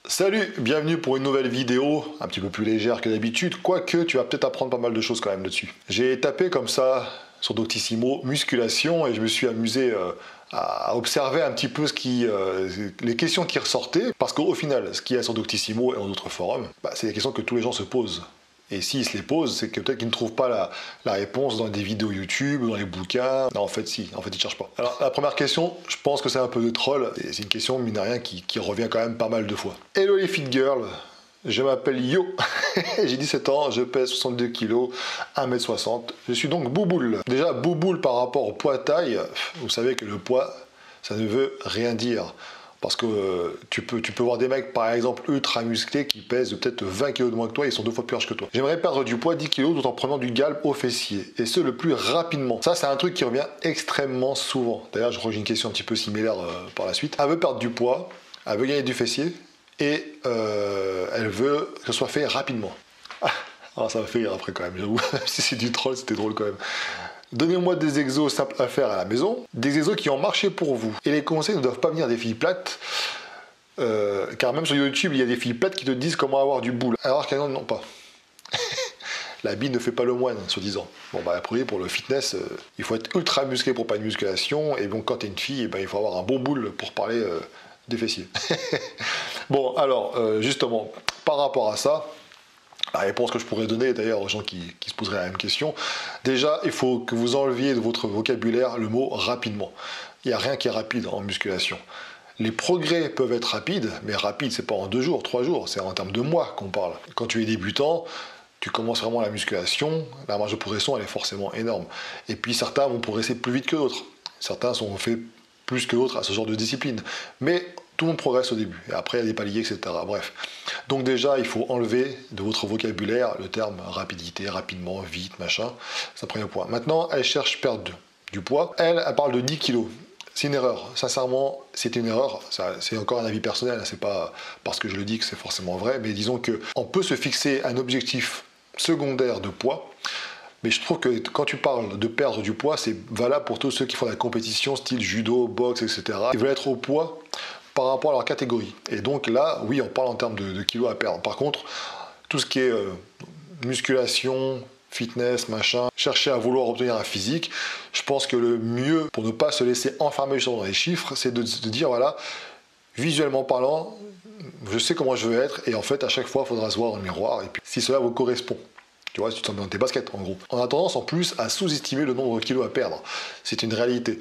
Salut, bienvenue pour une nouvelle vidéo, un petit peu plus légère que d'habitude, quoique tu vas peut-être apprendre pas mal de choses quand même dessus. J'ai tapé comme ça sur Doctissimo musculation et je me suis amusé à observer un petit peu les questions qui ressortaient, parce qu'au final, ce qu'il y a sur Doctissimo et en d'autres forums, c'est des questions que tous les gens se posent. Et s'ils se les posent, c'est que peut-être qu'ils ne trouvent pas la réponse dans des vidéos YouTube, dans les bouquins. Non, en fait, si. En fait, ils ne cherchent pas. Alors, la première question, je pense que c'est un peu de troll. Et c'est une question, mine de rien, qui revient quand même pas mal de fois. Hello les fit girls, je m'appelle Yo. J'ai 17 ans, je pèse 62 kg, 1m60. Je suis donc bouboule. Déjà, bouboule par rapport au poids-taille, vous savez que le poids, ça ne veut rien dire. Parce que tu peux voir des mecs, par exemple, ultra musclés qui pèsent peut-être 20 kg de moins que toi et ils sont 2 fois plus larges que toi. J'aimerais perdre du poids 10 kg tout en prenant du galbe au fessier. Et ce, le plus rapidement. Ça, c'est un truc qui revient extrêmement souvent. D'ailleurs, je crois que j'ai une question un petit peu similaire par la suite. Elle veut perdre du poids, elle veut gagner du fessier et elle veut que ce soit fait rapidement. Alors ça m'a fait rire après quand même, j'avoue. Si c'est du troll, c'était drôle quand même. Donnez-moi des exos simples à faire à la maison, des exos qui ont marché pour vous. Et les conseils ne doivent pas venir des filles plates, car même sur YouTube, il y a des filles plates qui te disent comment avoir du boule. Alors qu'elles n'en ont pas. La bille ne fait pas le moine, soi-disant. Bon, a priori, pour le fitness, il faut être ultra musclé pour pas de musculation. Et donc, quand tu es une fille, il faut avoir un bon boule pour parler des fessiers. Bon, alors, justement, par rapport à ça, la réponse que je pourrais donner d'ailleurs aux gens qui se poseraient la même question, déjà il faut que vous enleviez de votre vocabulaire le mot rapidement. Il n'y a rien qui est rapide en musculation. Les progrès peuvent être rapides, mais rapide c'est pas en 2 jours, 3 jours, c'est en termes de mois qu'on parle. Quand tu es débutant, tu commences vraiment la musculation, la marge de progression elle est forcément énorme. Et puis certains vont progresser plus vite que d'autres. Certains sont faits plus que d'autres à ce genre de discipline. Mais tout le monde progresse au début, et après il y a des paliers, etc. Bref. Donc déjà, il faut enlever de votre vocabulaire le terme rapidité, rapidement, vite, machin. C'est un premier point. Maintenant, elle cherche perdre du poids. Elle parle de 10 kilos. C'est une erreur. Sincèrement, c'est une erreur. C'est encore un avis personnel. C'est pas parce que je le dis que c'est forcément vrai. Mais disons qu'on peut se fixer un objectif secondaire de poids. Mais je trouve que quand tu parles de perdre du poids, c'est valable pour tous ceux qui font la compétition, style judo, boxe, etc. Ils veulent être au poids par rapport à leur catégorie. Et donc là, oui, on parle en termes de kilos à perdre. Par contre, tout ce qui est musculation, fitness, machin, chercher à vouloir obtenir un physique, je pense que le mieux, pour ne pas se laisser enfermer dans les chiffres, c'est de dire, voilà, visuellement parlant, je sais comment je veux être, et en fait, à chaque fois, il faudra se voir dans le miroir, et puis si cela vous correspond. Tu vois, si tu te sens dans tes baskets, en gros. On a tendance, en plus, à sous-estimer le nombre de kilos à perdre. C'est une réalité.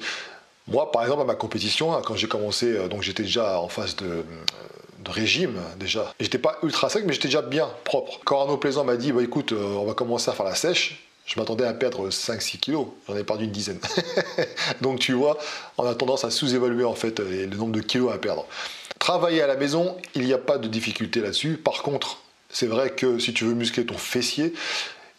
Moi, par exemple, à ma compétition, quand j'ai commencé, donc j'étais déjà en phase de régime, déjà. J'étais pas ultra sec, mais j'étais déjà bien propre. Quand Arnaud Plaisant m'a dit, écoute, on va commencer à faire la sèche, je m'attendais à perdre 5-6 kilos. J'en ai perdu une dizaine. Donc tu vois, on a tendance à sous-évaluer en fait le nombre de kilos à perdre. Travailler à la maison, il n'y a pas de difficulté là-dessus. Par contre, c'est vrai que si tu veux muscler ton fessier,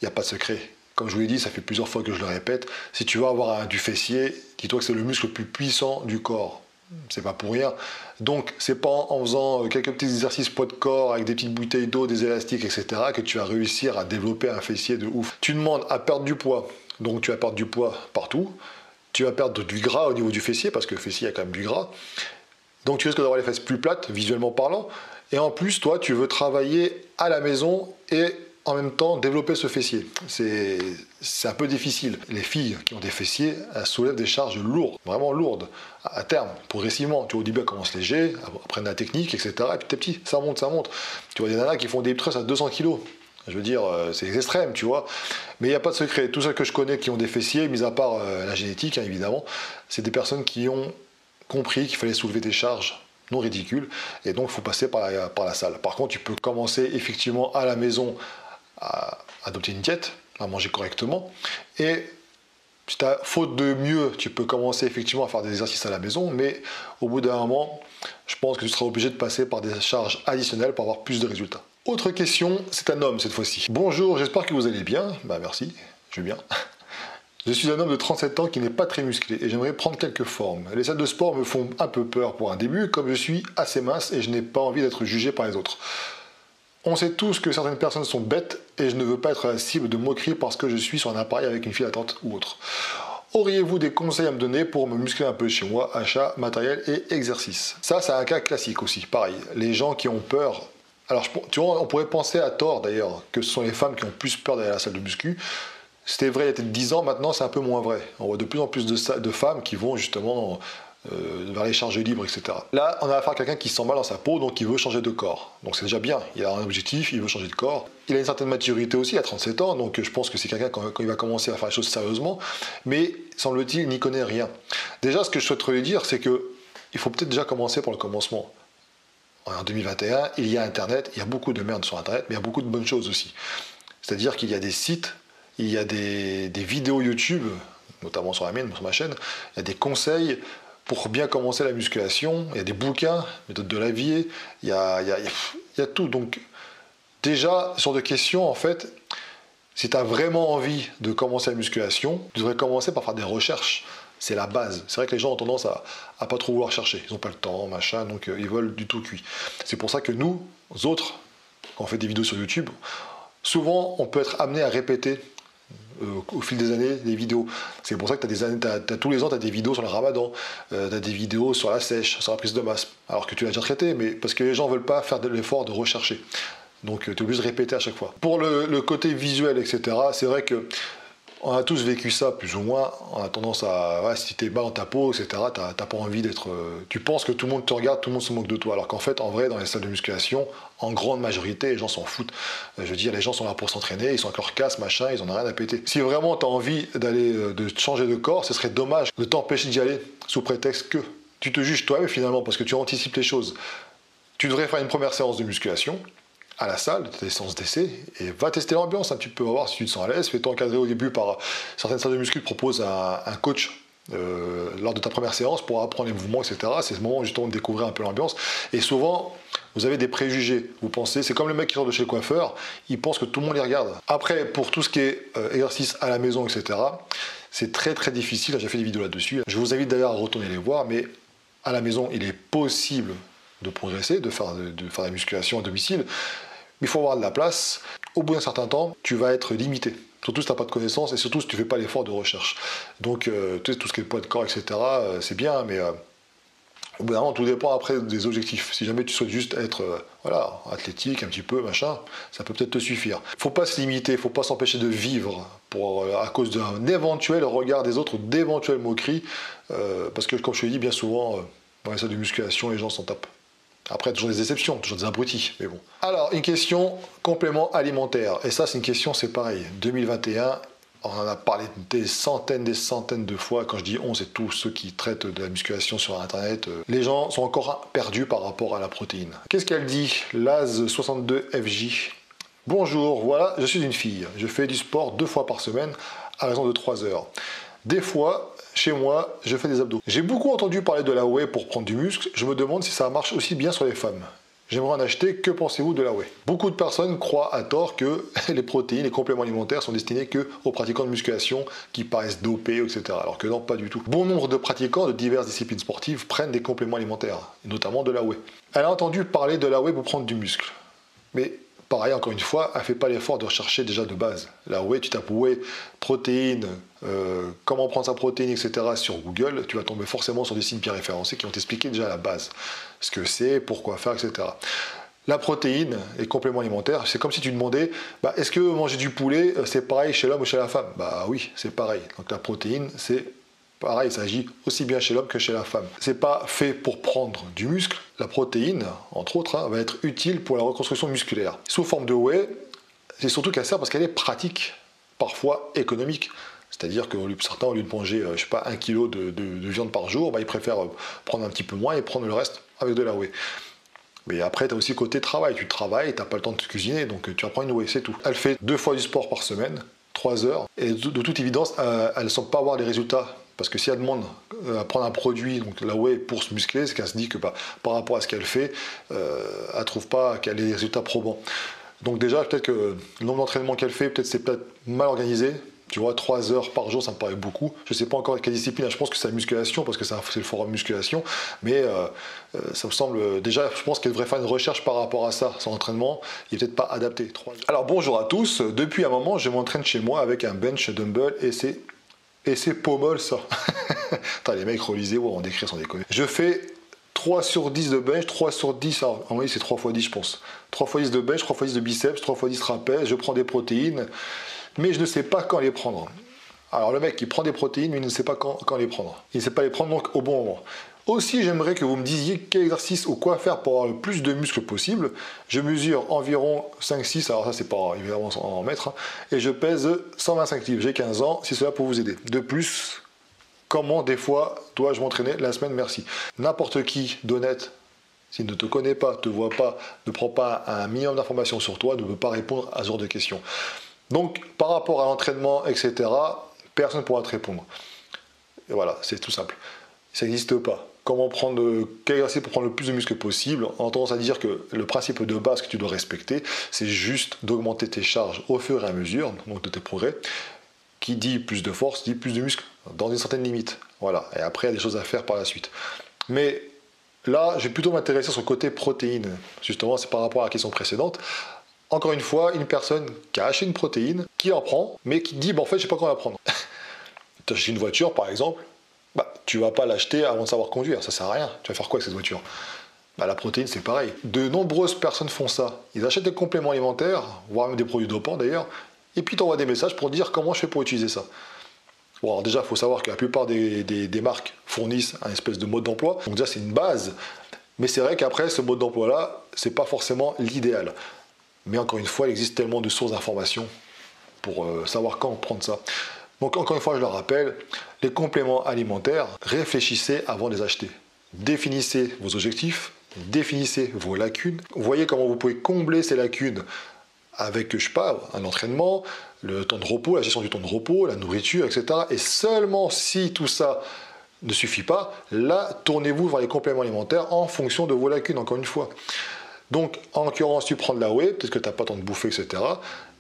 il n'y a pas de secret. Comme je vous l'ai dit, ça fait plusieurs fois que je le répète, si tu veux avoir du fessier, dis-toi que c'est le muscle le plus puissant du corps. C'est pas pour rien. Donc, c'est pas en faisant quelques petits exercices poids de corps avec des petites bouteilles d'eau, des élastiques, etc. que tu vas réussir à développer un fessier de ouf. Tu demandes à perdre du poids, donc tu vas perdre du poids partout. Tu vas perdre du gras au niveau du fessier, parce que le fessier a quand même du gras. Donc, tu risques d'avoir les fesses plus plates, visuellement parlant. Et en plus, toi, tu veux travailler à la maison et en même temps développer ce fessier. C'est un peu difficile. Les filles qui ont des fessiers, elles soulèvent des charges lourdes, vraiment lourdes, à terme, progressivement. Tu vois, au début, elles commencent léger, apprennent la technique, etc. Et puis petit, ça monte, ça monte. Tu vois, des nanas qui font des hip thrusts à 200 kg. Je veux dire, c'est extrême, tu vois. Mais il n'y a pas de secret. Tous ceux que je connais qui ont des fessiers, mis à part la génétique, hein, évidemment, c'est des personnes qui ont compris qu'il fallait soulever des charges non ridicules. Et donc, il faut passer par la salle. Par contre, tu peux commencer effectivement à la maison à adopter une diète, à manger correctement. Et si tu as faute de mieux, tu peux commencer effectivement à faire des exercices à la maison, mais au bout d'un moment, je pense que tu seras obligé de passer par des charges additionnelles pour avoir plus de résultats. Autre question, c'est un homme cette fois-ci. Bonjour, j'espère que vous allez bien. Merci, je vais bien. Je suis un homme de 37 ans qui n'est pas très musclé et j'aimerais prendre quelques formes. Les salles de sport me font un peu peur pour un début, comme je suis assez mince et je n'ai pas envie d'être jugé par les autres. On sait tous que certaines personnes sont bêtes et je ne veux pas être la cible de moquerie parce que je suis sur un appareil avec une file d'attente ou autre. Auriez-vous des conseils à me donner pour me muscler un peu chez moi, achat, matériel et exercice? Ça, c'est un cas classique aussi, pareil. Les gens qui ont peur. Alors, tu vois, on pourrait penser à tort d'ailleurs que ce sont les femmes qui ont plus peur d'aller à la salle de muscu. C'était vrai il y a peut-être 10 ans, maintenant c'est un peu moins vrai. On voit de plus en plus de femmes qui vont justement vers les charges libres, etc. Là, on a affaire à quelqu'un qui se sent mal dans sa peau, donc il veut changer de corps. Donc c'est déjà bien, il a un objectif, il veut changer de corps. Il a une certaine maturité aussi, il a 37 ans, donc je pense que c'est quelqu'un quand il va commencer à faire les choses sérieusement, mais semble-t-il, il n'y connaît rien. Déjà, ce que je souhaiterais lui dire, c'est que il faut peut-être déjà commencer par le commencement. En 2021, il y a Internet, il y a beaucoup de merde sur Internet, mais il y a beaucoup de bonnes choses aussi. C'est-à-dire qu'il y a des sites, il y a des vidéos YouTube, notamment sur la mienne, sur ma chaîne, il y a des conseils pour bien commencer la musculation, il y a des bouquins, méthode de Lavier, il y a tout. Donc déjà, sur des questions, en fait, si tu as vraiment envie de commencer la musculation, tu devrais commencer par faire des recherches. C'est la base. C'est vrai que les gens ont tendance à pas trop vouloir chercher. Ils n'ont pas le temps, machin, donc ils veulent du tout cuit. C'est pour ça que nous, autres, quand on fait des vidéos sur YouTube, souvent on peut être amené à répéter au fil des années des vidéos. C'est pour ça que tous les ans tu as des vidéos sur le ramadan, tu as des vidéos sur la sèche, sur la prise de masse, alors que tu l'as déjà traité, mais parce que les gens ne veulent pas faire de l'effort de rechercher. Donc tu es obligé de répéter à chaque fois. Pour le côté visuel, etc., c'est vrai que on a tous vécu ça, plus ou moins. On a tendance à... Ouais, si t'es bas dans ta peau, etc., t'as pas envie d'être... tu penses que tout le monde te regarde, tout le monde se moque de toi. Alors qu'en fait, en vrai, dans les salles de musculation, en grande majorité, les gens s'en foutent. Je veux dire, les gens sont là pour s'entraîner, ils sont avec leur casse, machin, ils en ont rien à péter. Si vraiment t'as envie de changer de corps, ce serait dommage de t'empêcher d'y aller sous prétexte que tu te juges toi-même finalement, parce que tu anticipes les choses. Tu devrais faire une première séance de musculation à la salle, tes séances d'essai, et va tester l'ambiance un petit peu, voir si tu te sens à l'aise. Fais-toi encadrer au début par certaines salles de muscu qui proposent un coach lors de ta première séance pour apprendre les mouvements, etc. C'est ce moment justement de découvrir un peu l'ambiance. Et souvent, vous avez des préjugés. Vous pensez, c'est comme le mec qui sort de chez le coiffeur, il pense que tout le monde les regarde. Après, pour tout ce qui est exercice à la maison, etc., c'est très très difficile. J'ai fait des vidéos là-dessus. Je vous invite d'ailleurs à retourner les voir, mais à la maison, il est possible de progresser, de faire de la musculation à domicile, mais il faut avoir de la place. Au bout d'un certain temps, tu vas être limité, surtout si tu n'as pas de connaissances et surtout si tu ne fais pas l'effort de recherche. Donc tout ce qui est poids de corps, etc., c'est bien, mais au bout d'un moment, tout dépend après des objectifs. Si jamais tu souhaites juste être voilà, athlétique, un petit peu, machin, ça peut peut-être te suffire. Il ne faut pas se limiter, il ne faut pas s'empêcher de vivre à cause d'un éventuel regard des autres ou d'éventuelles moqueries, parce que, comme je te l'ai dit, bien souvent, dans les salles de musculation, les gens s'en tapent. Après, toujours des exceptions, toujours des abrutis, mais bon. Alors, une question complément alimentaire. Et ça, c'est une question, c'est pareil. 2021, on en a parlé des centaines de fois. Quand je dis on, c'est tous ceux qui traitent de la musculation sur Internet. Les gens sont encore perdus par rapport à la protéine. Qu'est-ce qu'elle dit? Laz62FJ. Bonjour, voilà, je suis une fille. Je fais du sport 2 fois par semaine à raison de 3 heures. Des fois, chez moi, je fais des abdos. J'ai beaucoup entendu parler de la whey pour prendre du muscle. Je me demande si ça marche aussi bien sur les femmes. J'aimerais en acheter. Que pensez-vous de la whey? Beaucoup de personnes croient à tort que les protéines, les compléments alimentaires sont destinés qu'aux pratiquants de musculation qui paraissent dopés, etc. Alors que non, pas du tout. Bon nombre de pratiquants de diverses disciplines sportives prennent des compléments alimentaires, et notamment de la whey. Elle a entendu parler de la whey pour prendre du muscle. Mais pareil, encore une fois, elle ne fait pas l'effort de rechercher déjà de base. La whey, tu tapes whey, protéines, comment prendre sa protéine, etc. sur Google, tu vas tomber forcément sur des sites bien référencés qui vont t'expliquer déjà à la base ce que c'est, pourquoi faire, etc. La protéine et complément alimentaire, c'est comme si tu demandais, est-ce que manger du poulet, c'est pareil chez l'homme ou chez la femme? Bah oui, c'est pareil. Donc la protéine, c'est pareil, ça agit aussi bien chez l'homme que chez la femme. C'est pas fait pour prendre du muscle. La protéine, entre autres, va être utile pour la reconstruction musculaire. Sous forme de whey, c'est surtout qu'elle sert parce qu'elle est pratique, parfois économique. C'est-à-dire que certains, au lieu de manger, 1 kg de viande par jour, ils préfèrent prendre un petit peu moins et prendre le reste avec de la whey. Mais après, tu as aussi le côté travail. Tu travailles, tu n'as pas le temps de te cuisiner, donc tu vas prendre une whey, c'est tout. Elle fait 2 fois du sport par semaine, 3 heures, et de toute évidence, elle ne semble pas avoir les résultats. Parce que si elle demande à prendre un produit, donc la whey, pour se muscler, c'est qu'elle se dit que par rapport à ce qu'elle fait, elle ne trouve pas qu'elle ait des résultats probants. Donc déjà, peut-être que le nombre d'entraînements qu'elle fait, c'est peut-être mal organisé. Tu vois, 3 heures par jour, ça me paraît beaucoup. Je ne sais pas encore quelle discipline, je pense que c'est la musculation, parce que c'est le forum musculation, mais ça me semble, déjà, je pense qu'elle devrait faire une recherche par rapport à ça. Son entraînement, il n'est peut-être pas adapté. Alors bonjour à tous, depuis un moment, je m'entraîne chez moi avec un bench dumbbell et c'est Et c'est pas mal ça. Attends, les mecs, relisez, ouais, on décrit sans déconner. Je fais 3 sur 10 de bench, 3 sur 10, alors, en vrai c'est 3 x 10 je pense. 3 x 10 de bench, 3 x 10 de biceps, 3 x 10 trapèze, je prends des protéines, mais je ne sais pas quand les prendre. Alors le mec il prend des protéines, mais il ne sait pas quand les prendre. Il ne sait pas les prendre donc au bon moment. Aussi, j'aimerais que vous me disiez quel exercice ou quoi faire pour avoir le plus de muscles possible. Je mesure environ 5-6, alors ça c'est pas évidemment en mètres, hein, et je pèse 125 livres. J'ai 15 ans, si cela peut vous aider. De plus, comment des fois dois-je m'entraîner la semaine? Merci. N'importe qui d'honnête, s'il ne te connaît pas, te voit pas, ne prend pas un minimum d'informations sur toi, ne peut pas répondre à ce genre de questions. Donc, par rapport à l'entraînement, etc., personne ne pourra te répondre. Et voilà, c'est tout simple. Ça n'existe pas. Comment prendre, quel exercice pour prendre le plus de muscles possible? On a tendance à dire que le principe de base que tu dois respecter, c'est juste d'augmenter tes charges au fur et à mesure, donc de tes progrès. Qui dit plus de force, dit plus de muscles, dans une certaine limite. Voilà. Et après, il y a des choses à faire par la suite. Mais là, je vais plutôt m'intéresser sur le côté protéines. Justement, c'est par rapport à la question précédente. Encore une fois, une personne qui a acheté une protéine, qui en prend, mais qui dit, en fait, je sais pas comment la prendre. Tu as acheté une voiture, par exemple, tu vas pas l'acheter avant de savoir conduire, ça sert à rien. Tu vas faire quoi avec cette voiture? La protéine, c'est pareil. De nombreuses personnes font ça. Ils achètent des compléments alimentaires, voire même des produits dopants d'ailleurs, et puis t'envoies des messages pour dire comment je fais pour utiliser ça. Bon, alors déjà, il faut savoir que la plupart des marques fournissent un espèce de mode d'emploi. Donc déjà, c'est une base. Mais c'est vrai qu'après, ce mode d'emploi-là, c'est pas forcément l'idéal. Mais encore une fois, il existe tellement de sources d'informations pour savoir quand prendre ça. Donc encore une fois, je le rappelle, les compléments alimentaires, réfléchissez avant de les acheter. Définissez vos objectifs, définissez vos lacunes. Voyez comment vous pouvez combler ces lacunes avec, je sais pas, un entraînement, le temps de repos, la gestion du temps de repos, la nourriture, etc. Et seulement si tout ça ne suffit pas, là, tournez-vous vers les compléments alimentaires en fonction de vos lacunes, encore une fois. Donc, en l'occurrence, tu prends de la whey, peut-être que tu n'as pas le temps de bouffer, etc.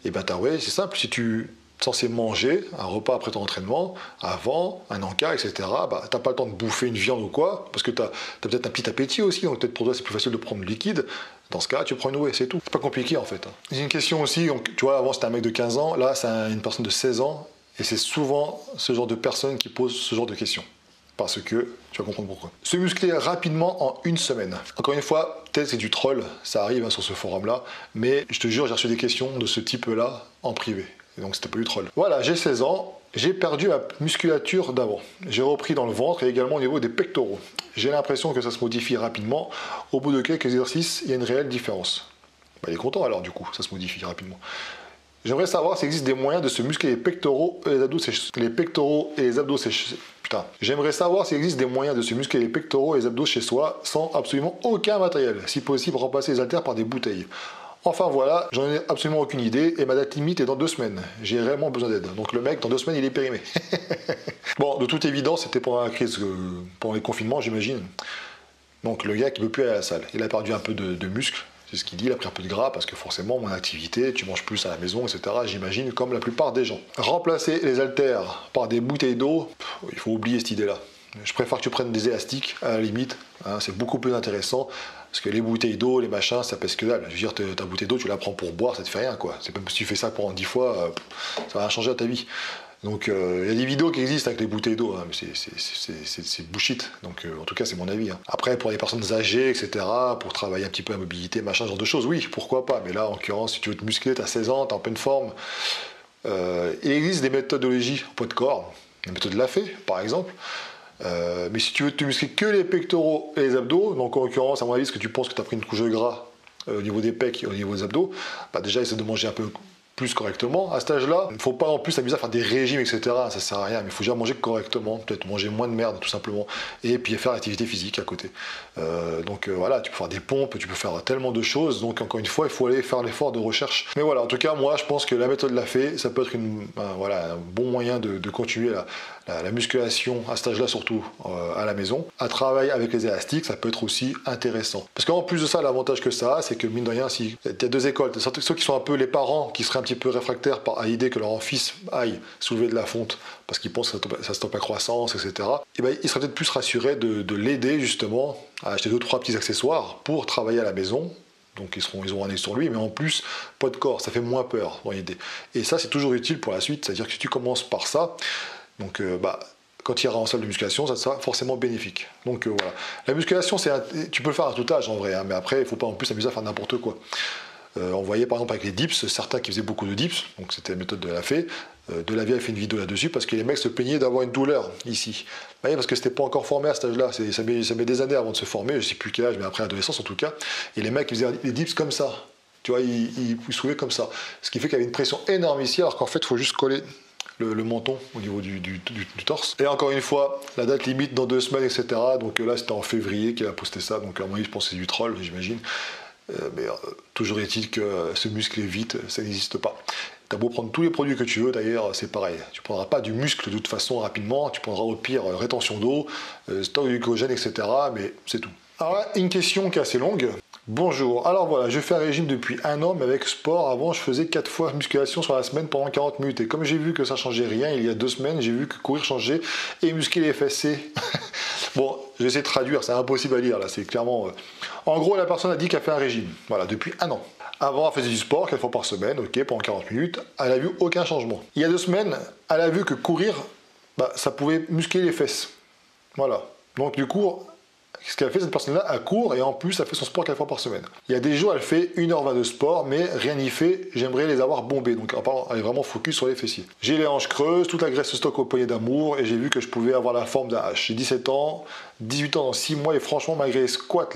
Et bien ta whey, c'est simple, si tu es censé manger un repas après ton entraînement, avant, un encas, etc., tu n'as pas le temps de bouffer une viande ou quoi, parce que tu as peut-être un petit appétit aussi, donc peut-être pour toi c'est plus facile de prendre du liquide. Dans ce cas, tu prends une whey, c'est tout. C'est pas compliqué en fait. J'ai une question aussi, donc, tu vois, avant c'était un mec de 15 ans, là c'est une personne de 16 ans, et c'est souvent ce genre de personne qui pose ce genre de questions. Parce que, tu vas comprendre pourquoi. Se muscler rapidement en une semaine. Encore une fois, peut-être c'est du troll, ça arrive sur ce forum-là, mais je te jure, j'ai reçu des questions de ce type-là en privé. Et donc c'était pas du troll. Voilà, j'ai 16 ans, j'ai perdu ma musculature d'avant. J'ai repris dans le ventre et également au niveau des pectoraux. J'ai l'impression que ça se modifie rapidement. Au bout de quelques exercices, il y a une réelle différence. Il est content alors du coup, ça se modifie rapidement. J'aimerais savoir s'il existe des moyens de se muscler les pectoraux et les abdos séchés. Les pectoraux et les abdos séchés. Putain. J'aimerais savoir s'il existe des moyens de se muscler les pectoraux et les abdos chez soi sans absolument aucun matériel. Si possible, remplacer les haltères par des bouteilles. Enfin voilà, j'en ai absolument aucune idée et ma date limite est dans 2 semaines. J'ai réellement besoin d'aide. Donc le mec, dans 2 semaines, il est périmé. Bon, de toute évidence, c'était pendant la crise, pendant les confinements, j'imagine. Donc le gars qui ne peut plus aller à la salle. Il a perdu un peu de muscle. C'est ce qu'il dit, il a pris un peu de gras parce que forcément, mon activité, tu manges plus à la maison, etc. J'imagine, comme la plupart des gens. Remplacer les haltères par des bouteilles d'eau, il faut oublier cette idée-là. Je préfère que tu prennes des élastiques, à la limite. Hein, c'est beaucoup plus intéressant. Parce que les bouteilles d'eau, les machins, ça pèse que dalle. Je veux dire, ta bouteille d'eau, tu la prends pour boire, ça te fait rien, quoi. C'est même si tu fais ça pendant 10 fois, ça va rien changer à ta vie. Donc, il y a des vidéos qui existent avec les bouteilles d'eau, hein, mais c'est bullshit. Donc, en tout cas, c'est mon avis. Hein. Après, pour les personnes âgées, etc., pour travailler un petit peu la mobilité, machin, ce genre de choses, oui, pourquoi pas. Mais là, en l'occurrence, si tu veux te muscler, tu as 16 ans, tu es en pleine forme. Il existe des méthodologies en poids de corps, la méthode Lafay, par exemple. Mais si tu veux te muscler que les pectoraux et les abdos, donc en l'occurrence, à mon avis, parce que tu penses que tu as pris une couche de gras au niveau des pecs et au niveau des abdos, déjà, essaie de manger un peu plus correctement. À cet âge-là, il ne faut pas en plus s'amuser à faire des régimes, etc. Ça sert à rien, mais il faut déjà manger correctement, peut-être manger moins de merde, tout simplement, et puis faire l'activité physique à côté. Donc voilà, tu peux faire des pompes, tu peux faire tellement de choses, donc encore une fois, il faut aller faire l'effort de recherche. Mais voilà, en tout cas, moi, je pense que la méthode Lafay, ça peut être un bon moyen de continuer la musculation à cet âge-là, surtout à la maison. À travailler avec les élastiques, ça peut être aussi intéressant. Parce qu'en plus de ça, l'avantage que ça a, c'est que mine de rien, il y a 2 écoles. Ceux qui sont un peu les parents, qui seraient un petit peu réfractaires à l'idée que leur fils aille soulever de la fonte parce qu'ils pensent que ça stoppe la croissance, etc. Et ben, ils seraient peut-être plus rassurés de l'aider justement à acheter 2-3 petits accessoires pour travailler à la maison. Donc ils auront un œil sur lui, mais en plus, poids de corps, ça fait moins peur dans l'idée. Et ça, c'est toujours utile pour la suite. C'est-à-dire que si tu commences par ça, Donc quand tu iras en salle de musculation, ça sera forcément bénéfique. Donc voilà. La musculation, tu peux le faire à tout âge en vrai, hein, mais après, il ne faut pas en plus s'amuser à faire n'importe quoi. On voyait par exemple avec les dips, certains qui faisaient beaucoup de dips, donc c'était la méthode de la fée. Delavier a fait une vidéo là-dessus parce que les mecs se plaignaient d'avoir une douleur ici. Vous voyez, parce que c'était pas encore formé à cet âge-là. Ça met des années avant de se former, je sais plus quel âge, mais après l'adolescence en tout cas. Et les mecs ils faisaient les dips comme ça. Tu vois, ils soulevaient comme ça. Ce qui fait qu'il y avait une pression énorme ici, alors qu'en fait, il faut juste coller le menton au niveau du torse. Et encore une fois, la date limite dans 2 semaines, etc. Donc là, c'était en février qu'il a posté ça. Donc à mon avis, je pense que c'est du troll, j'imagine. Toujours est-il que se muscler vite, ça n'existe pas. T'as beau prendre tous les produits que tu veux, d'ailleurs, c'est pareil. Tu ne prendras pas du muscle de toute façon rapidement, tu prendras au pire rétention d'eau, stock de glycogène, etc. Mais c'est tout. Alors là, une question qui est assez longue. Bonjour, alors voilà, je fais un régime depuis 1 an, mais avec sport, avant je faisais 4 fois musculation sur la semaine pendant 40 minutes. Et comme j'ai vu que ça changeait rien, il y a 2 semaines, j'ai vu que courir changeait et muscler les fessiers. Bon, je vais essayer de traduire, c'est impossible à lire là, c'est clairement... En gros, la personne a dit qu'elle fait un régime, voilà, depuis 1 an. Avant, elle faisait du sport 4 fois par semaine, ok, pendant 40 minutes, elle a vu aucun changement. Il y a 2 semaines, elle a vu que courir, ça pouvait muscler les fesses. Voilà. Donc du coup, ce qu'elle fait, cette personne-là, elle court et en plus, elle fait son sport 4 fois par semaine. Il y a des jours, elle fait 1h20 de sport, mais rien n'y fait, j'aimerais les avoir bombés. Donc elle est vraiment focus sur les fessiers. J'ai les hanches creuses, toute la graisse se stocke au poignet d'amour et j'ai vu que je pouvais avoir la forme d'un H. J'ai 17 ans, 18 ans dans 6 mois et franchement, malgré les squats,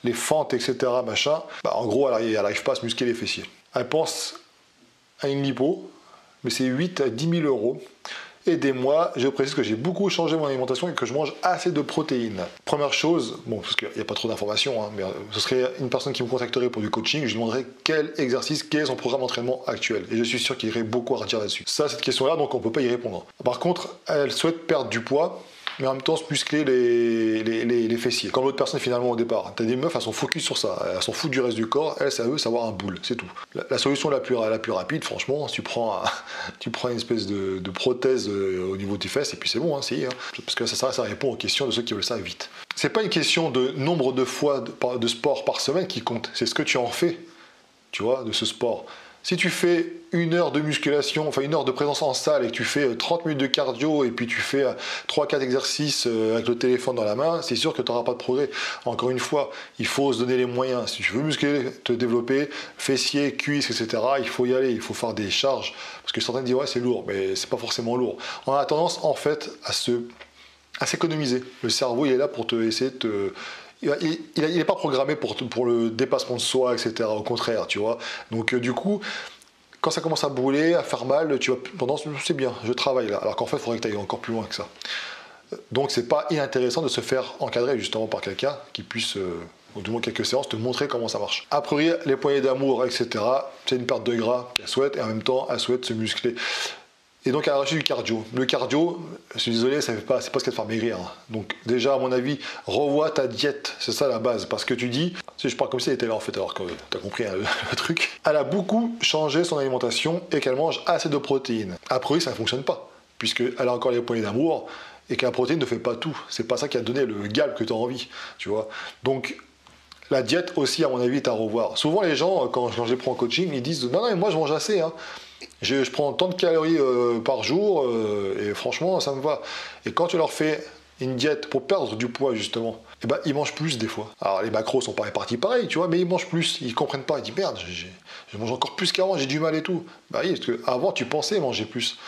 les fentes, etc., machin, en gros, elle n'arrive pas à se muscler les fessiers. Elle pense à une lipo, mais c'est 8 à 10 000 euros. Aidez-moi, je précise que j'ai beaucoup changé mon alimentation et que je mange assez de protéines. Première chose, bon, parce qu'il n'y a pas trop d'informations, hein, mais ce serait une personne qui me contacterait pour du coaching, je lui demanderais quel exercice, quel est son programme d'entraînement actuel. Et je suis sûr qu'il y aurait beaucoup à redire là-dessus. Ça, cette question-là, donc on ne peut pas y répondre. Par contre, elle souhaite perdre du poids, mais en même temps se muscler les fessiers. Comme l'autre personne finalement au départ. T'as des meufs, elles sont focus sur ça, elles s'en foutent du reste du corps, elles, ça veut savoir un boule, c'est tout. La solution la plus rapide, franchement, tu prends une espèce de prothèse au niveau des fesses et puis c'est bon, hein, parce que ça répond aux questions de ceux qui veulent ça vite. C'est pas une question de nombre de fois de sport par semaine qui compte, c'est ce que tu en fais, tu vois, de ce sport. Si tu fais 1 heure de musculation, enfin 1 heure de présence en salle et que tu fais 30 minutes de cardio et puis tu fais 3-4 exercices avec le téléphone dans la main, c'est sûr que tu n'auras pas de progrès. Encore une fois, il faut se donner les moyens. Si tu veux muscler, te développer, fessiers, cuisses, etc., il faut y aller, il faut faire des charges. Parce que certains disent ouais c'est lourd, mais c'est pas forcément lourd. On a tendance en fait à s'économiser. Le cerveau il est là pour essayer de te... Il n'est pas programmé pour le dépassement de soi, etc. Au contraire, tu vois. Donc du coup, quand ça commence à brûler, à faire mal, tu vas tendance, c'est bien, je travaille là. Alors qu'en fait, il faudrait que tu ailles encore plus loin que ça. Donc c'est pas inintéressant de se faire encadrer justement par quelqu'un qui puisse, au du moins quelques séances, te montrer comment ça marche. A priori, les poignées d'amour, etc. C'est une perte de gras qu'elle souhaite et en même temps, elle souhaite se muscler. Et donc, elle a rajouté du cardio. Le cardio, je suis désolé, c'est pas ce qu'il y a de faire maigrir. Hein. Donc, déjà, à mon avis, revois ta diète. C'est ça la base. Parce que tu dis, je parle comme si elle était là en fait, alors que tu as compris hein, le truc. Elle a beaucoup changé son alimentation et qu'elle mange assez de protéines. A priori, ça ne fonctionne pas. Puisqu'elle a encore les poignées d'amour et que la protéine ne fait pas tout. C'est pas ça qui a donné le galbe que tu as envie. Tu vois. Donc, la diète aussi, à mon avis, est à revoir. Souvent, les gens, quand je les prends en coaching, ils disent non, mais moi, je mange assez. Hein. Je prends tant de calories par jour et franchement ça me va. Et quand tu leur fais une diète pour perdre du poids justement, ils mangent plus des fois. Alors les macros sont pas répartis pareil, tu vois, mais ils mangent plus. Ils comprennent pas. Ils disent merde, je mange encore plus qu'avant, j'ai du mal et tout. Bah oui, parce qu'avant tu pensais manger plus.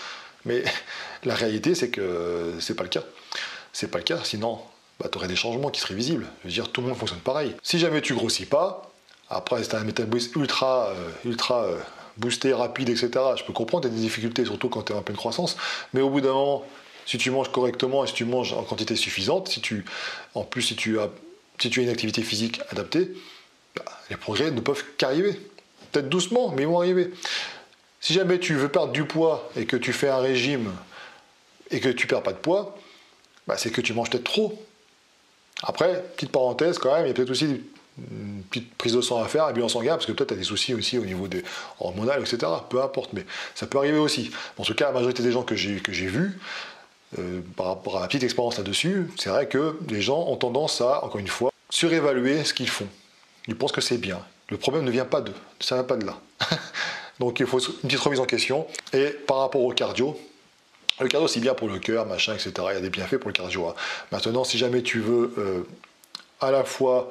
Mais la réalité c'est que c'est pas le cas. C'est pas le cas, sinon tu aurais des changements qui seraient visibles. Je veux dire, tout le monde fonctionne pareil. Si jamais tu grossis pas, après c'est un métabolisme ultra boosté, rapide, etc. Je peux comprendre, tu as des difficultés, surtout quand tu es en pleine croissance, mais au bout d'un moment, si tu manges correctement et si tu manges en quantité suffisante, si tu as une activité physique adaptée, les progrès ne peuvent qu'arriver. Peut-être doucement, mais ils vont arriver. Si jamais tu veux perdre du poids et que tu fais un régime et que tu perds pas de poids, c'est que tu manges peut-être trop. Après, petite parenthèse quand même, il y a peut-être aussi une petite prise de sang à faire, un bilan sanguin, parce que peut-être tu as des soucis aussi au niveau des hormonales, etc. Peu importe, mais ça peut arriver aussi. En tout cas, la majorité des gens que j'ai vus, par rapport à la petite expérience là-dessus, c'est vrai que les gens ont tendance à, encore une fois, surévaluer ce qu'ils font. Ils pensent que c'est bien. Le problème ne vient pas d'eux, ça ne vient pas de là. Donc il faut une petite remise en question. Et par rapport au cardio, Le cardio, c'est bien pour le cœur, machin, etc. Il y a des bienfaits pour le cardio, hein. Maintenant, si jamais tu veux à la fois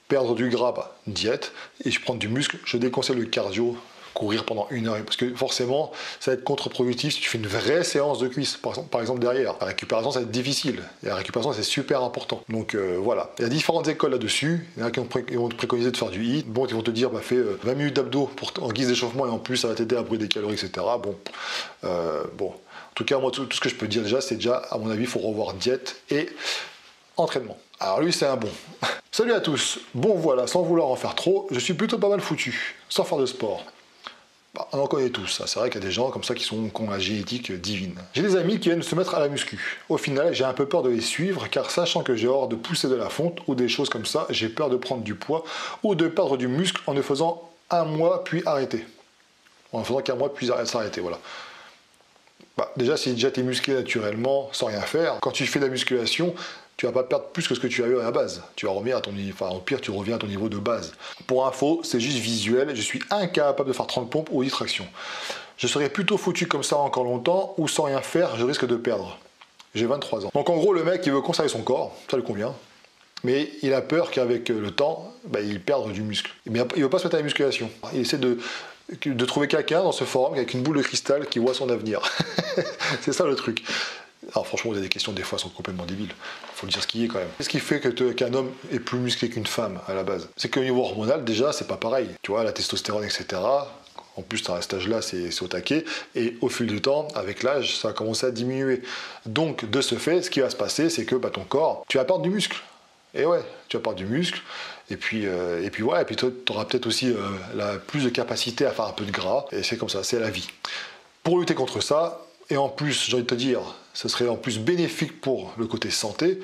perdre du gras, bah, diète, et je prends du muscle, je déconseille le cardio, courir pendant 1 heure, parce que forcément, ça va être contre-productif si tu fais une vraie séance de cuisse, par exemple derrière. La récupération, ça va être difficile, et la récupération, c'est super important. Donc voilà, il y a différentes écoles là-dessus, il y en a qui vont te préconiser de faire du HIIT, bon, ils vont te dire, bah, fais 20 minutes d'abdos en guise d'échauffement, et en plus, ça va t'aider à brûler des calories, etc. Bon. En tout cas, moi, tout ce que je peux dire déjà, c'est déjà, à mon avis, il faut revoir diète et entraînement. Alors lui, c'est un bon. Salut à tous. Bon voilà, sans vouloir en faire trop, je suis plutôt pas mal foutu, sans faire de sport. Bah, on en connaît tous, ça. C'est vrai qu'il y a des gens comme ça qui ont la génétique divine. J'ai des amis qui viennent se mettre à la muscu. Au final, j'ai un peu peur de les suivre, car sachant que j'ai horreur de pousser de la fonte ou des choses comme ça, j'ai peur de prendre du poids ou de perdre du muscle en ne faisant 1 mois puis arrêter. En ne faisant qu'1 mois puis s'arrêter, voilà. Bah, déjà, si déjà tu es musclé naturellement, sans rien faire, quand tu fais de la musculation, tu vas pas perdre plus que ce que tu as eu à la base. Tu vas revenir à ton niveau, enfin au pire, tu reviens à ton niveau de base. Pour info, c'est juste visuel, je suis incapable de faire 30 pompes ou 10 tractions. Je serais plutôt foutu comme ça encore longtemps, ou sans rien faire, je risque de perdre. J'ai 23 ans. Donc en gros, le mec, il veut conserver son corps, ça lui convient, mais il a peur qu'avec le temps, bah, il perde du muscle. Mais il ne veut pas se mettre à la musculation. Il essaie de trouver quelqu'un dans ce forum avec une boule de cristal qui voit son avenir. C'est ça le truc. Alors franchement, vous avez des questions, des fois, sont complètement débiles. Il faut le dire ce qui est quand même. Qu'est-ce qui fait qu'un homme est plus musclé qu'une femme à la base? C'est qu'au niveau hormonal, déjà, c'est pas pareil. Tu vois, la testostérone, etc. En plus, à cet âge-là, c'est au taquet. Et au fil du temps, avec l'âge, ça va commencer à diminuer. Donc, de ce fait, ce qui va se passer, c'est que bah, ton corps, tu vas perdre du muscle. Et ouais, tu vas perdre du muscle. Et puis voilà, et puis tu auras peut-être aussi plus de capacité à faire un peu de gras. Et c'est comme ça, c'est la vie. Pour lutter contre ça, et en plus, j'ai envie de te dire, ce serait en plus bénéfique pour le côté santé,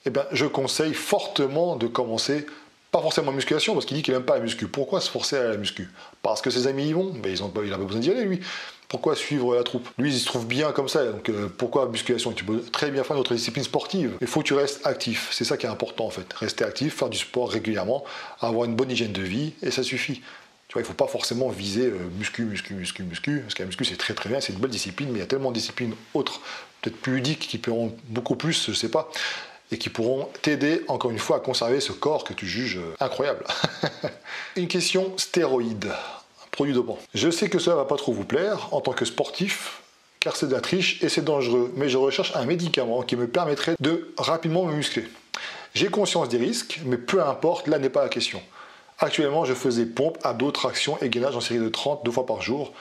eh ben, je conseille fortement de commencer, pas forcément en musculation, parce qu'il dit qu'il n'aime pas la muscu. Pourquoi se forcer à la muscu? Parce que ses amis y vont, mais il n'a pas besoin d'y aller, lui. Pourquoi suivre la troupe? Lui, il se trouve bien comme ça, donc pourquoi musculation? Tu peux très bien faire une autre discipline sportive. Il faut que tu restes actif, c'est ça qui est important en fait. Rester actif, faire du sport régulièrement, avoir une bonne hygiène de vie, et ça suffit. Tu vois, il ne faut pas forcément viser muscu, parce que la muscu c'est très très bien, c'est une belle discipline, mais il y a tellement de disciplines autres, peut-être plus ludiques, qui paieront beaucoup plus, je ne sais pas, et qui pourront t'aider, encore une fois, à conserver ce corps que tu juges incroyable. Une question stéroïde, produit dopant. Je sais que cela ne va pas trop vous plaire en tant que sportif, car c'est de la triche et c'est dangereux, mais je recherche un médicament qui me permettrait de rapidement me muscler. J'ai conscience des risques, mais peu importe, là n'est pas la question. Actuellement, je faisais pompe, abdos, traction et gainage en série de 30 2 fois par jour.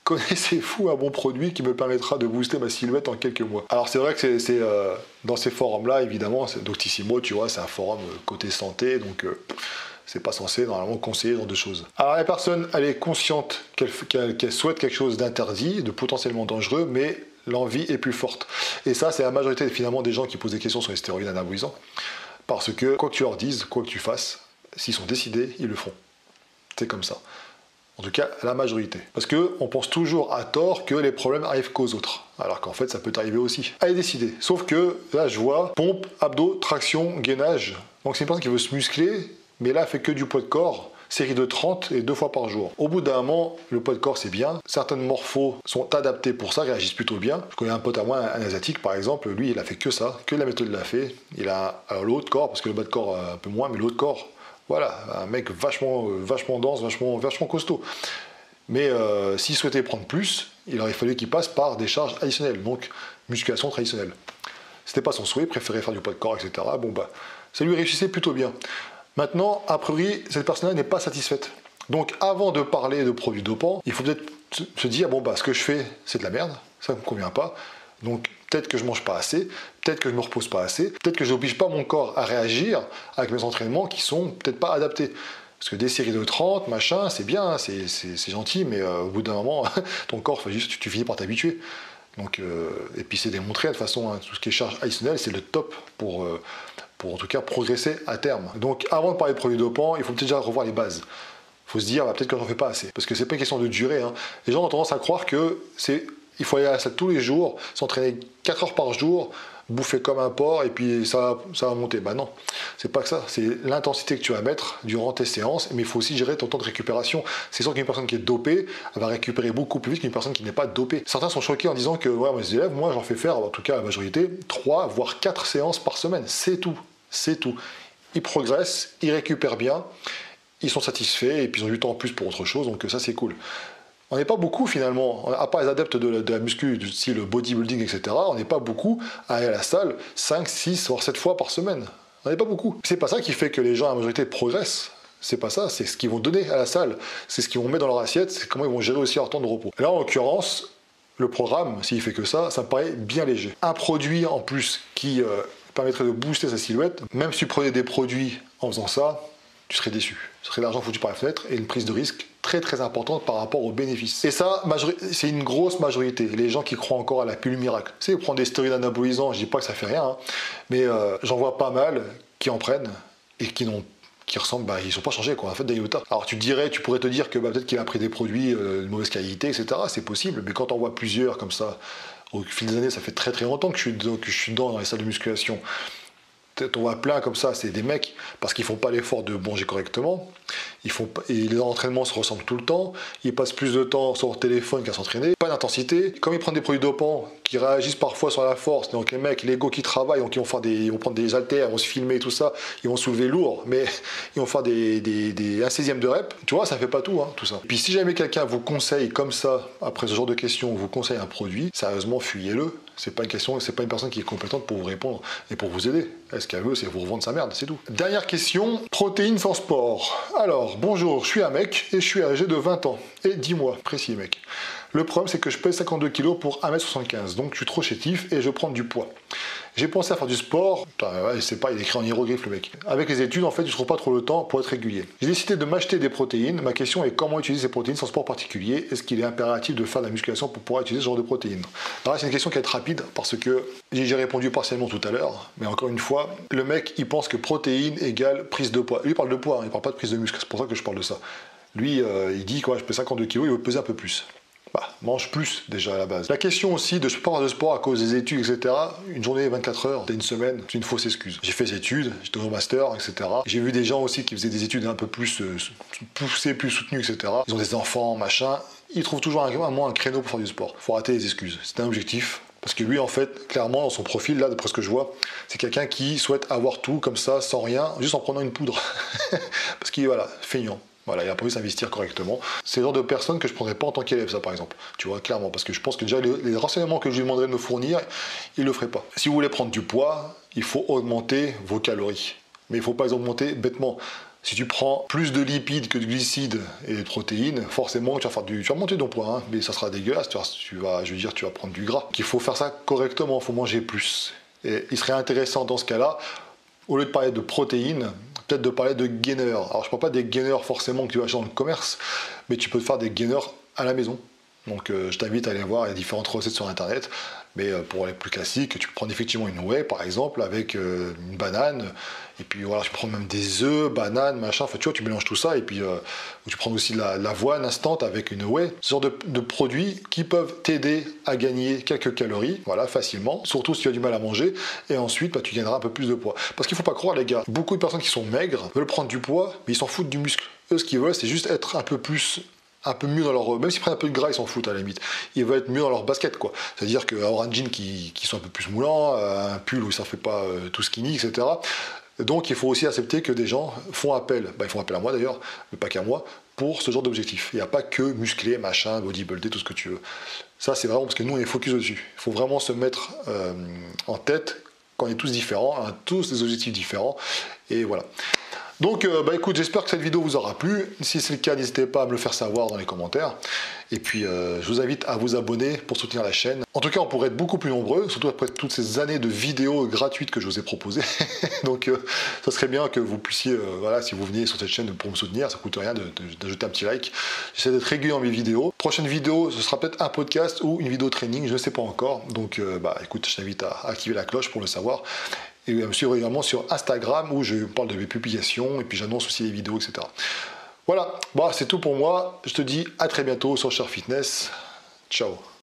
Connaissez-vous un bon produit qui me permettra de booster ma silhouette en quelques mois? Alors c'est vrai que c'est dans ces forums-là, évidemment, Doctissimo, tu vois, c'est un forum côté santé, donc c'est pas censé normalement conseiller dans deux choses. Alors la personne, elle est consciente qu'elle souhaite quelque chose d'interdit, de potentiellement dangereux, mais l'envie est plus forte. Et ça, c'est la majorité finalement des gens qui posent des questions sur les stéroïdes anabolisants. Parce que quoi que tu leur dises, quoi que tu fasses, s'ils sont décidés, ils le feront. C'est comme ça. En tout cas, la majorité. Parce qu'on pense toujours à tort que les problèmes arrivent qu'aux autres. Alors qu'en fait, ça peut arriver aussi. Elle est décidée. Sauf que, là, je vois pompe, abdos, traction, gainage. Donc c'est une personne qui veut se muscler, mais là, elle fait que du poids de corps. Série de 30 et 2 fois par jour. Au bout d'un moment, le poids de corps, c'est bien. Certaines morphos sont adaptés pour ça, réagissent plutôt bien. Je connais un pote à moi, un asiatique, par exemple. Lui, il a fait que ça, que la méthode l'a fait. Il a le haut de corps, parce que le bas de corps, un peu moins, mais le haut de corps, voilà, un mec vachement dense, vachement costaud. Mais s'il souhaitait prendre plus, il aurait fallu qu'il passe par des charges additionnelles, donc musculation traditionnelle. C'était pas son souhait, il préférait faire du poids de corps, etc. Bon bah, ça lui réussissait plutôt bien. Maintenant, a priori, cette personne-là n'est pas satisfaite. Donc avant de parler de produits dopants, il faut peut-être se dire, bon bah, ce que je fais, c'est de la merde, ça ne me convient pas. Donc peut-être que je mange pas assez, peut-être que je me repose pas assez, peut-être que je n'oblige pas mon corps à réagir avec mes entraînements qui sont peut-être pas adaptés. Parce que des séries de 30, machin, c'est bien, c'est gentil, mais au bout d'un moment, ton corps, tu finis par t'habituer. Donc, et puis c'est démontré, de toute façon, hein, tout ce qui est charge additionnelle, c'est le top pour en tout cas progresser à terme. Donc avant de parler de produits dopants, il faut peut-être déjà revoir les bases. Il faut se dire, bah, peut-être que j'en fais pas assez. Parce que c'est pas une question de durée. Hein. Les gens ont tendance à croire que il faut aller à la salle tous les jours, s'entraîner 4 heures par jour, bouffer comme un porc et puis ça va monter. Bah non, c'est pas que ça. C'est l'intensité que tu vas mettre durant tes séances, mais il faut aussi gérer ton temps de récupération. C'est sûr qu'une personne qui est dopée, elle va récupérer beaucoup plus vite qu'une personne qui n'est pas dopée. Certains sont choqués en disant que ouais, mes élèves, moi j'en fais faire, en tout cas la majorité, 3 voire 4 séances par semaine. C'est tout. C'est tout. Ils progressent, ils récupèrent bien, ils sont satisfaits et puis ils ont du temps en plus pour autre chose, donc ça c'est cool. On n'est pas beaucoup finalement, à part les adeptes de la muscu, du style bodybuilding, etc., on n'est pas beaucoup à aller à la salle 5, 6, voire 7 fois par semaine. On n'est pas beaucoup. C'est pas ça qui fait que les gens à la majorité progressent. C'est pas ça, c'est ce qu'ils vont donner à la salle, c'est ce qu'ils vont mettre dans leur assiette, c'est comment ils vont gérer aussi leur temps de repos. Là en l'occurrence, le programme, s'il fait que ça me paraît bien léger. Un produit en plus qui permettrait de booster sa silhouette, même si tu prenais des produits en faisant ça, tu serais déçu. Ce serait de l'argent foutu par la fenêtre et une prise de risque très très importante par rapport aux bénéfices. Et ça, c'est une grosse majorité. Les gens qui croient encore à la pilule miracle. Tu sais, prendre des stéroïdes anabolisants, je dis pas que ça fait rien, hein, mais j'en vois pas mal qui en prennent et qui ressemblent, bah, ils sont pas changés quoi, en fait, d'Ayota. Alors tu pourrais te dire que bah, peut-être qu'il a pris des produits de mauvaise qualité, etc. C'est possible, mais quand on voit plusieurs comme ça, au fil des années, ça fait très très longtemps que je suis dans les salles de musculation. On voit plein comme ça, c'est des mecs, parce qu'ils font pas l'effort de manger correctement, et les entraînements se ressemblent tout le temps, ils passent plus de temps sur leur téléphone qu'à s'entraîner, pas d'intensité, comme ils prennent des produits dopants qui réagissent parfois sur la force, donc les mecs, l'ego qui travaillent, donc ils vont prendre des haltères, ils vont se filmer, tout ça, ils vont soulever lourd, mais ils vont faire des 1/16 de rep, tu vois, ça fait pas tout, hein, tout ça. Et puis si jamais quelqu'un vous conseille comme ça, après ce genre de questions, vous conseille un produit, sérieusement, fuyez-le. C'est pas une personne qui est compétente pour vous répondre et pour vous aider. Ce qu'elle veut, c'est vous revendre sa merde, c'est tout. Dernière question, protéines sans sport. Alors, bonjour, je suis un mec et je suis âgé de 20 ans. Et dis-moi, précis mec. Le problème, c'est que je pèse 52 kg pour 1m75, donc je suis trop chétif et je prends du poids. J'ai pensé à faire du sport, putain, c'est pas, il est écrit en hiéroglyphe le mec. Avec les études, en fait, je trouve pas trop le temps pour être régulier. J'ai décidé de m'acheter des protéines. Ma question est comment utiliser ces protéines sans sport particulier? Est-ce qu'il est impératif de faire de la musculation pour pouvoir utiliser ce genre de protéines? Alors là, c'est une question qui va être rapide parce que j'ai répondu partiellement tout à l'heure, mais encore une fois, le mec, il pense que protéines égale prise de poids. Lui, il parle de poids, hein, il parle pas de prise de muscle, c'est pour ça que je parle de ça. Lui, il dit quoi, je pèse 52 kg, il veut peser un peu plus. Bah, mange plus déjà à la base. La question aussi de sport de sport à cause des études, etc. Une journée 24 heures, une semaine, c'est une fausse excuse. J'ai fait des études, j'étais au master, etc. J'ai vu des gens aussi qui faisaient des études un peu plus poussées, plus soutenues, etc. Ils ont des enfants, machin. Ils trouvent toujours un créneau pour faire du sport. Faut rater les excuses. C'est un objectif. Parce que lui, en fait, clairement, dans son profil, là, d'après ce que je vois, c'est quelqu'un qui souhaite avoir tout comme ça, sans rien, juste en prenant une poudre. Parce qu'il est, voilà, feignant. Voilà, il a pas envie de s'investir correctement. C'est le genre de personne que je ne prendrais pas en tant qu'élève, ça par exemple. Tu vois, clairement, parce que je pense que déjà les renseignements que je lui demanderais de me fournir, il ne le ferait pas. Si vous voulez prendre du poids, il faut augmenter vos calories. Mais il ne faut pas les augmenter bêtement. Si tu prends plus de lipides que de glucides et de protéines, forcément tu vas monter ton poids, hein, mais ça sera dégueulasse. Tu vas prendre du gras. Il faut faire ça correctement, il faut manger plus. Et il serait intéressant dans ce cas-là, au lieu de parler de protéines, peut-être de parler de gainers. Alors je ne parle pas des gainers forcément que tu vas acheter dans le commerce, mais tu peux te faire des gainers à la maison. Donc je t'invite à aller voir, il y a différentes recettes sur internet, mais pour les plus classiques, tu peux prendre effectivement une whey par exemple avec une banane, et puis voilà, tu prends même des œufs, bananes, machin, enfin tu vois, tu mélanges tout ça, et puis tu prends aussi de l'avoine instante avec une whey, ce genre de produits qui peuvent t'aider à gagner quelques calories, voilà, facilement, surtout si tu as du mal à manger, et ensuite bah, tu gagneras un peu plus de poids. Parce qu'il ne faut pas croire les gars, beaucoup de personnes qui sont maigres veulent prendre du poids, mais ils s'en foutent du muscle. Eux ce qu'ils veulent c'est juste être un peu mieux dans leur... Même s'ils prennent un peu de gras, ils s'en foutent à la limite. Ils veulent être mieux dans leur basket, quoi. C'est-à-dire qu'avoir un jean qui soit un peu plus moulant, un pull où ça ne fait pas tout skinny, etc. Donc il faut aussi accepter que des gens font appel, ils font appel à moi d'ailleurs, mais pas qu'à moi, pour ce genre d'objectif. Il n'y a pas que muscler, machin, bodybuilder, tout ce que tu veux. Ça c'est vraiment parce que nous on est focus dessus. Il faut vraiment se mettre en tête qu'on est tous différents, on a tous des objectifs différents, et voilà. Donc écoute, j'espère que cette vidéo vous aura plu. Si c'est le cas, n'hésitez pas à me le faire savoir dans les commentaires. Et puis je vous invite à vous abonner pour soutenir la chaîne. En tout cas, on pourrait être beaucoup plus nombreux, surtout après toutes ces années de vidéos gratuites que je vous ai proposées. Donc ça serait bien que vous puissiez, voilà, si vous veniez sur cette chaîne pour me soutenir, ça ne coûte rien d'ajouter un petit like. J'essaie d'être régulier dans mes vidéos. Prochaine vidéo, ce sera peut-être un podcast ou une vidéo training, je ne sais pas encore. Donc écoute, je t'invite à activer la cloche pour le savoir. Et me suivre également sur Instagram où je parle de mes publications et puis j'annonce aussi les vidéos, etc. Voilà, c'est tout pour moi. Je te dis à très bientôt sur Cher Fitness. Ciao.